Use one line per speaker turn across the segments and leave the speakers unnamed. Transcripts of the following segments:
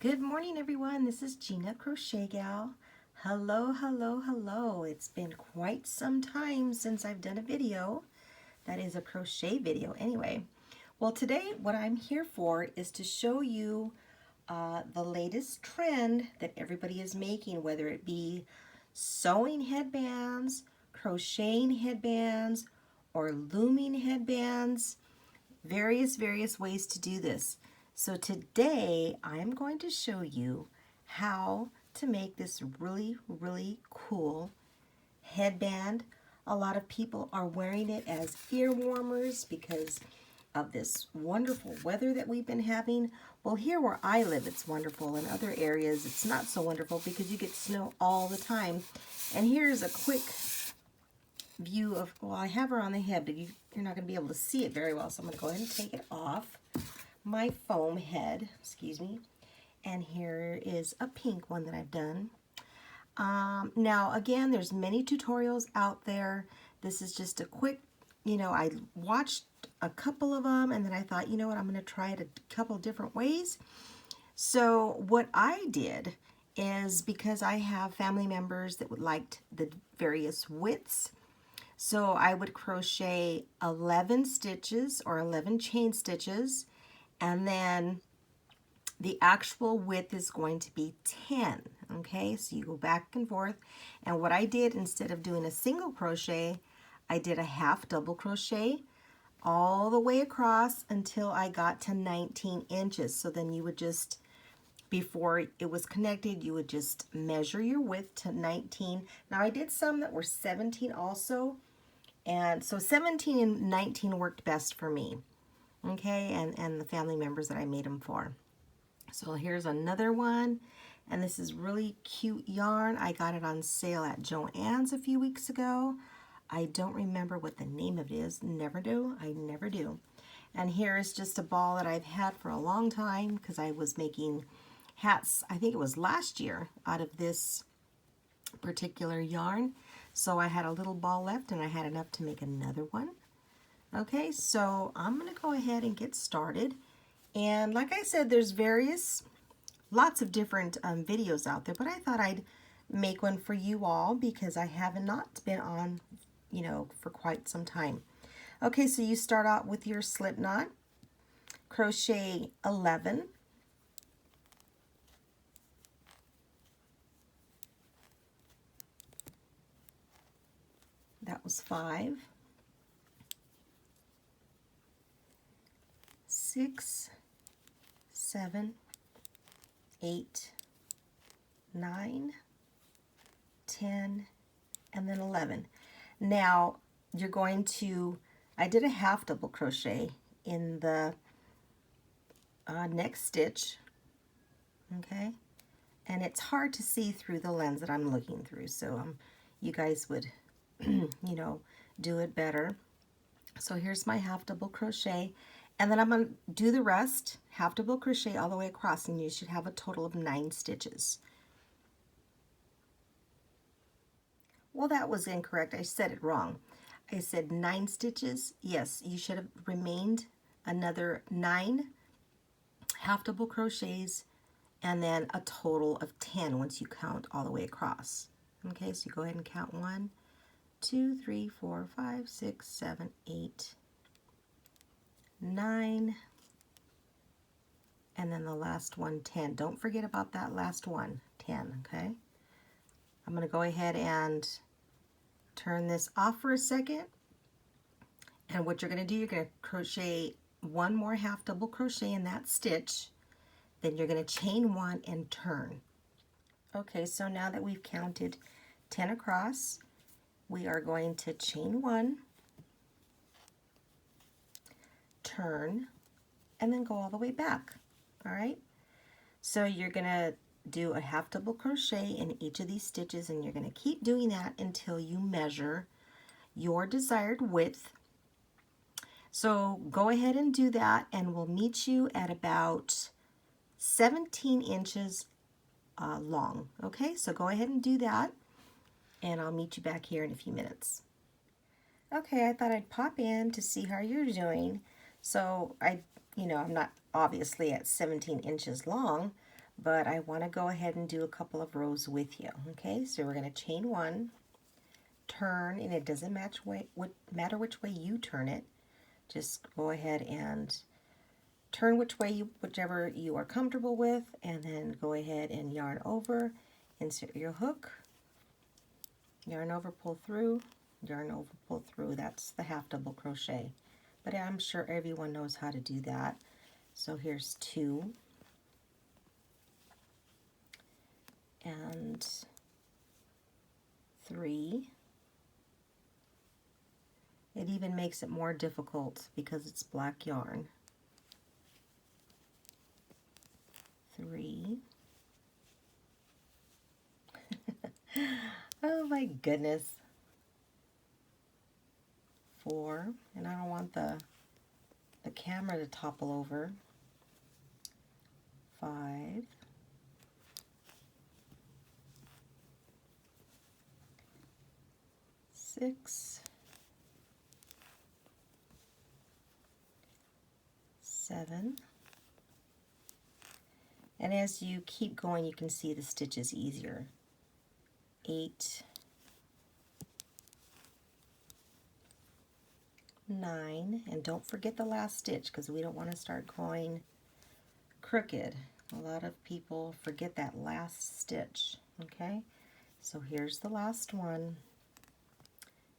Good morning, everyone. This is Gina Crochet Gal. Hello, hello, hello. It's been quite some time since I've done a video. That is a crochet video anyway. Well, today what I'm here for is to show you the latest trend that everybody is making, whether it be sewing headbands, crocheting headbands, or looming headbands. Various ways to do this. So today I'm going to show you how to make this really cool headband. A lot of people are wearing it as ear warmers because of this wonderful weather that we've been having. Well, here where I live it's wonderful. In other areas it's not so wonderful because you get snow all the time. And here's a quick view of, well, I have her on the head, but you're not going to be able to see it very well, so I'm going to go ahead and take it off my foam head, excuse me. And here is a pink one that I've done. Now again, there's many tutorials out there. This is just a quick, I watched a couple of them and then I thought, you know what, I'm going to try it a couple different ways. So what I did is, because I have family members that would like the various widths, so I would crochet 11 stitches or 11 chain stitches, and then the actual width is going to be 10. Okay, so you go back and forth. And what I did, instead of doing a single crochet, I did a half double crochet all the way across until I got to 19 inches. So then you would just, before it was connected, you would just measure your width to 19. Now I did some that were 17 also. And so 17 and 19 worked best for me, okay, and the family members that I made them for. So here's another one, and this is really cute yarn. I got it on sale at Joann's a few weeks ago. I don't remember what the name of it is. Never do. I never do. And here is just a ball that I've had for a long time because I was making hats, I think it was last year, out of this particular yarn. So I had a little ball left and I had enough to make another one. Okay, so I'm going to go ahead and get started. And like I said, there's lots of different videos out there, but I thought I'd make one for you all because I have not been on, for quite some time. Okay, so you start out with your slip knot, crochet 11, that was 5, 6, 7, 8, 9, 10, and then 11. Now you're going to, I did a half double crochet in the next stitch, okay, and it's hard to see through the lens that I'm looking through, so you guys would do it better. So here's my half double crochet, and then I'm going to do the rest, half double crochet all the way across, and you should have a total of 9 stitches. Well, that was incorrect. I said it wrong. I said 9 stitches. Yes, you should have remained another 9 half double crochets, and then a total of 10 once you count all the way across. Okay, so you go ahead and count 1, 2, 3, 4, 5, 6, 7, 8, 9, and then the last one, 10. Don't forget about that last one, 10, okay? I'm going to go ahead and turn this off for a second, and what you're going to do, you're going to crochet one more half double crochet in that stitch, then you're going to chain 1 and turn. Okay, so now that we've counted 10 across, we are going to chain 1, turn, and then go all the way back. All right, so you're going to do a half double crochet in each of these stitches, and you're going to keep doing that until you measure your desired width. So go ahead and do that, and we'll meet you at about 17 inches long. Okay, so go ahead and do that, and I'll meet you back here in a few minutes. Okay, I thought I'd pop in to see how you're doing. So I'm not obviously at 17 inches long, but I want to go ahead and do a couple of rows with you. Okay, so we're going to chain 1, turn, and it doesn't matter which way you turn it. Just go ahead and turn whichever you are comfortable with, and then go ahead and yarn over, insert your hook, yarn over, pull through, yarn over, pull through. That's the half double crochet, but I'm sure everyone knows how to do that. So here's 2 and 3. It even makes it more difficult because it's black yarn. 3. Oh my goodness. 4, and I don't want the camera to topple over. 5. 6. 7. And as you keep going, you can see the stitches easier. 8. 9, and don't forget the last stitch because we don't want to start going crooked. A lot of people forget that last stitch. Okay, so here's the last one,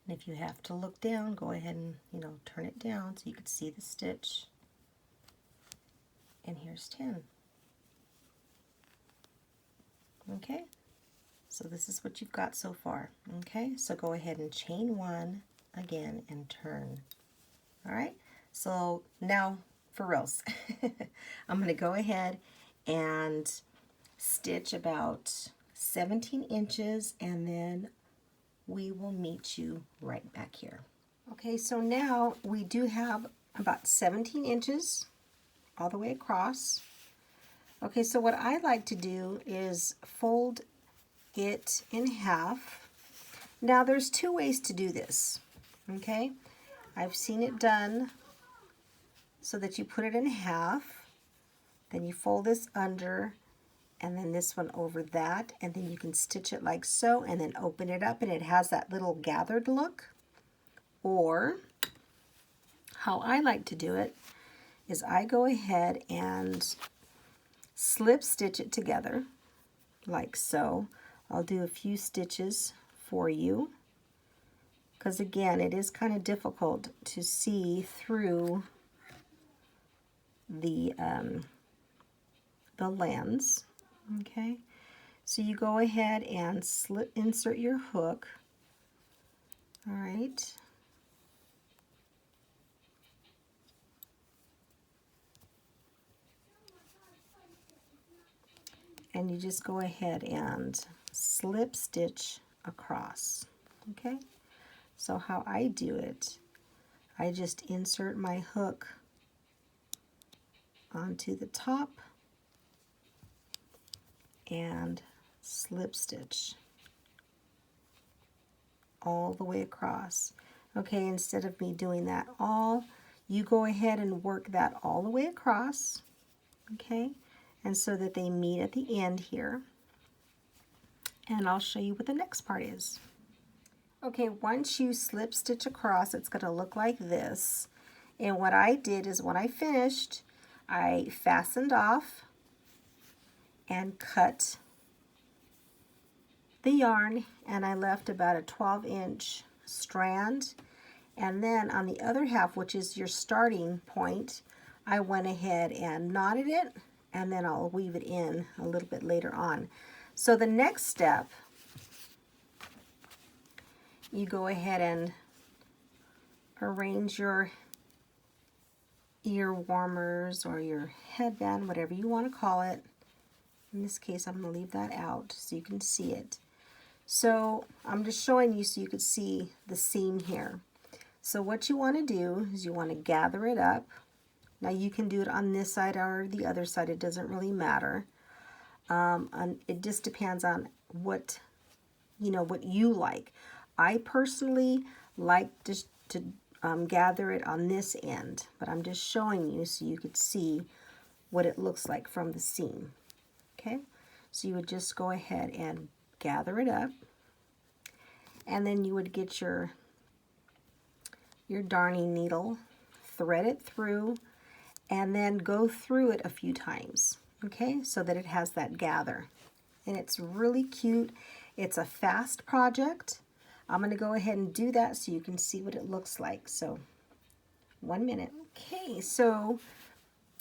and if you have to look down, go ahead and turn it down so you can see the stitch. And here's 10. Okay, so this is what you've got so far. Okay, so go ahead and chain 1 again and turn. All right, so now for reals, I'm going to go ahead and stitch about 17 inches, and then we will meet you right back here. Okay, so now we do have about 17 inches all the way across. Okay, so what I like to do is fold it in half. Now there's 2 ways to do this. Okay, I've seen it done so that you put it in half, then you fold this under, and then this one over that, and then you can stitch it like so, and then open it up, and it has that little gathered look. Or how I like to do it is I go ahead and slip stitch it together like so. I'll do a few stitches for you, because again, it is kind of difficult to see through the lens. Okay, so you go ahead and insert your hook. All right, and you just go ahead and slip stitch across. Okay, so how I do it, I just insert my hook onto the top and slip stitch all the way across. Okay, instead of me doing that all, you go ahead and work that all the way across. Okay, and so that they meet at the end here. And I'll show you what the next part is. Okay, once you slip stitch across, it's going to look like this. And what I did is when I finished, I fastened off and cut the yarn, and I left about a 12-inch strand. And then on the other half, which is your starting point, I went ahead and knotted it, and then I'll weave it in a little bit later on. So the next step, you go ahead and arrange your ear warmers or your headband, whatever you want to call it. In this case, I'm going to leave that out so you can see it. So I'm just showing you so you could see the seam here. So what you want to do is you want to gather it up. Now you can do it on this side or the other side, it doesn't really matter. It just depends on what you like. I personally like just to gather it on this end, but I'm just showing you so you could see what it looks like from the seam. Okay, so you would just go ahead and gather it up, and then you would get your darning needle, thread it through, and then go through it a few times, okay, so that it has that gather. And it's really cute. It's a fast project. I'm going to go ahead and do that so you can see what it looks like. So 1 minute. Okay, so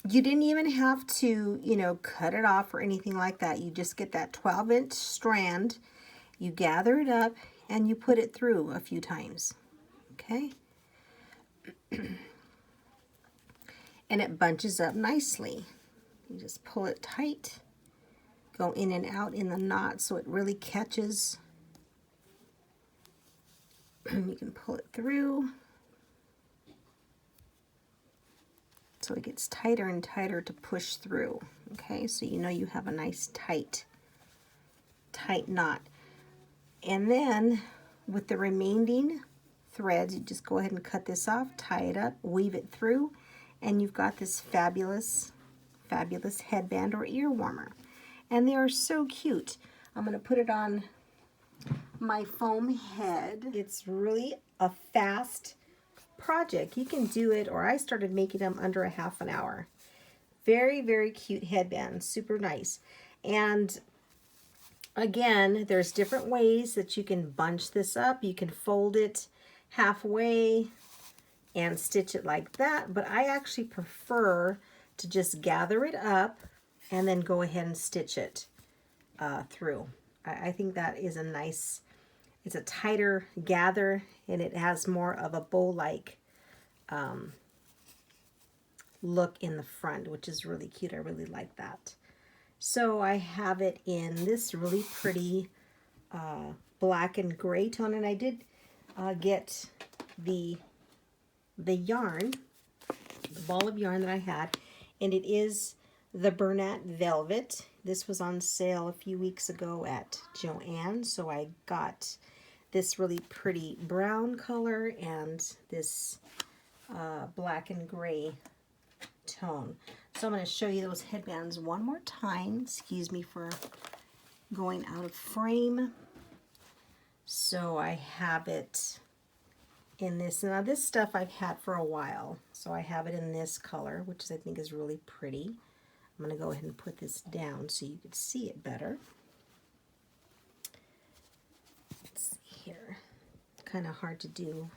you didn't even have to, you know, cut it off or anything like that. You just get that 12-inch strand, you gather it up, and you put it through a few times. Okay? And it bunches up nicely. You just pull it tight, go in and out in the knot so it really catches. You can pull it through so it gets tighter and tighter to push through. Okay, so you know you have a nice tight knot. And then with the remaining threads, you just go ahead and cut this off, tie it up, weave it through, and you've got this fabulous headband or ear warmer. And they are so cute. I'm going to put it on my foam head. It's really a fast project. You can do it, or I started making them under a half an hour. Very, very cute headband, super nice. And again, there's different ways that you can bunch this up. You can fold it halfway and stitch it like that, but I actually prefer to just gather it up and then go ahead and stitch it through. I think that is a nice, it's a tighter gather, and it has more of a bow-like look in the front, which is really cute. I really like that. So I have it in this really pretty black and gray tone, and I did get the yarn, the ball of yarn that I had, and it is the Bernat Velvet. This was on sale a few weeks ago at Joann, so I got this really pretty brown color and this black and gray tone. So I'm going to show you those headbands one more time. Excuse me for going out of frame. So I have it in this. Now this stuff I've had for a while, so I have it in this color, which I think is really pretty. I'm going to go ahead and put this down so you can see it better. Let's see here. It's kind of hard to do.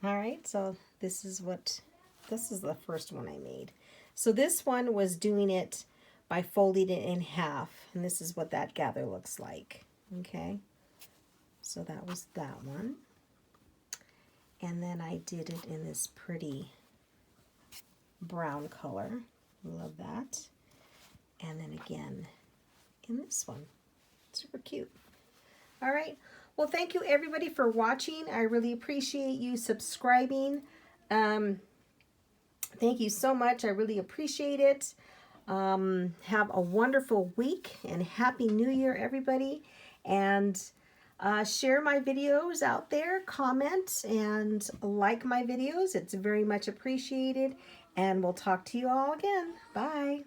All right, so this is the first one I made. So this one was doing it by folding it in half, and this is what that gather looks like. Okay, so that was that one. And then I did it in this pretty brown color. Love that. And then again in this one. Super cute. All right. Well, thank you everybody for watching. I really appreciate you subscribing. Thank you so much. I really appreciate it. Have a wonderful week and Happy New Year, everybody. And share my videos out there, comment, and like my videos. It's very much appreciated. And we'll talk to you all again. Bye.